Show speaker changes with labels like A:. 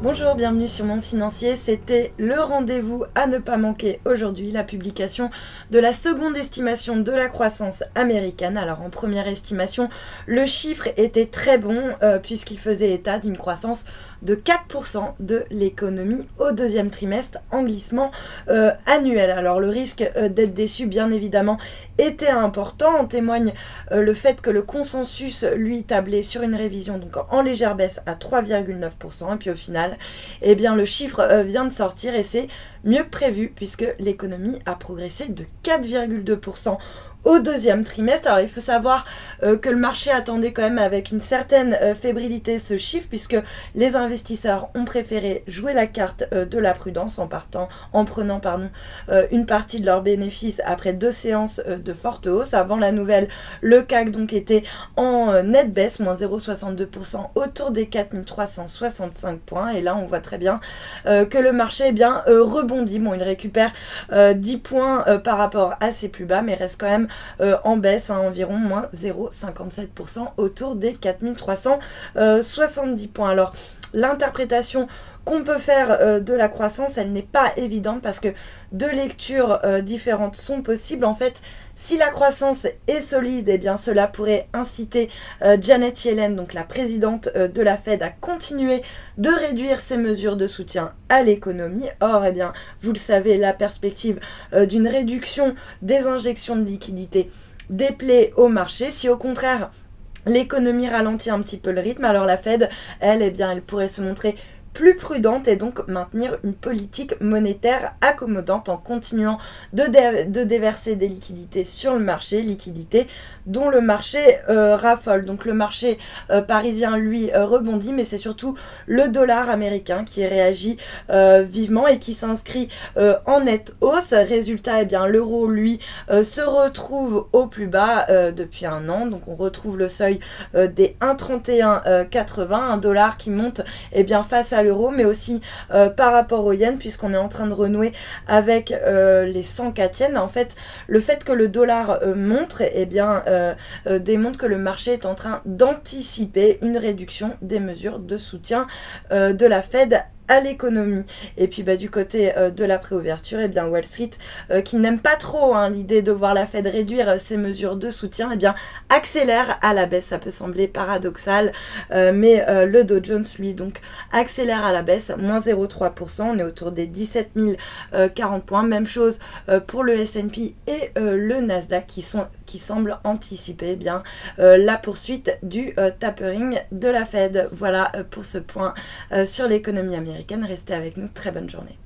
A: Bonjour, bienvenue sur Monde Financier. C'était le rendez-vous à ne pas manquer aujourd'hui, la publication de la seconde estimation de la croissance américaine. Alors en première estimation, le chiffre était très bon puisqu'il faisait état d'une croissance de 4% de l'économie au deuxième trimestre en glissement annuel. Alors le risque d'être déçu, bien évidemment, était important. En témoigne le fait que le consensus, lui, tablait sur une révision donc en légère baisse à 3,9%. Et puis au final, eh bien, le chiffre vient de sortir et c'est mieux que prévu puisque l'économie a progressé de 4,2% au deuxième trimestre. Alors il faut savoir que le marché attendait quand même avec une certaine fébrilité ce chiffre puisque les investisseurs ont préféré jouer la carte de la prudence en prenant une partie de leurs bénéfices après 2 séances de forte hausse. Avant la nouvelle, le CAC donc était en nette baisse, moins 0,62% autour des 4365 points. Et là on voit très bien que le marché rebondit. Bon, il récupère 10 points par rapport à ses plus bas mais reste quand même en baisse à environ moins 0,57% autour des 4370 points. Alors l'interprétation qu'on peut faire de la croissance, elle n'est pas évidente parce que deux lectures différentes sont possibles. En fait, si la croissance est solide, eh bien cela pourrait inciter Janet Yellen, donc la présidente de la Fed, à continuer de réduire ses mesures de soutien à l'économie. Or, eh bien, vous le savez, la perspective d'une réduction des injections de liquidités déplaît au marché. Si au contraire l'économie ralentit un petit peu le rythme, alors la Fed, elle pourrait se montrer plus prudente et donc maintenir une politique monétaire accommodante en continuant de déverser des liquidités sur le marché, liquidités dont le marché raffole. Donc le marché parisien, lui, rebondit, mais c'est surtout le dollar américain qui réagit vivement et qui s'inscrit en nette hausse. Résultat, eh bien, l'euro, lui, se retrouve au plus bas depuis un an. Donc on retrouve le seuil des 1,3180, un dollar qui monte face à l'euro, mais aussi par rapport au yen, puisqu'on est en train de renouer avec les 104 yens. En fait, le fait que le dollar montre, démontre que le marché est en train d'anticiper une réduction des mesures de soutien de la Fed à l'économie. Et puis du côté de la préouverture, Wall Street, qui n'aime pas trop l'idée de voir la Fed réduire ses mesures de soutien, accélère à la baisse. Ça peut sembler paradoxal, mais le Dow Jones, lui, donc accélère à la baisse, moins 0,3%. On est autour des 17 040 points. Même chose pour le S&P et le Nasdaq qui semblent anticiper la poursuite du tapering de la Fed. Voilà pour ce point sur l'économie américaine. Restez avec nous, très bonne journée.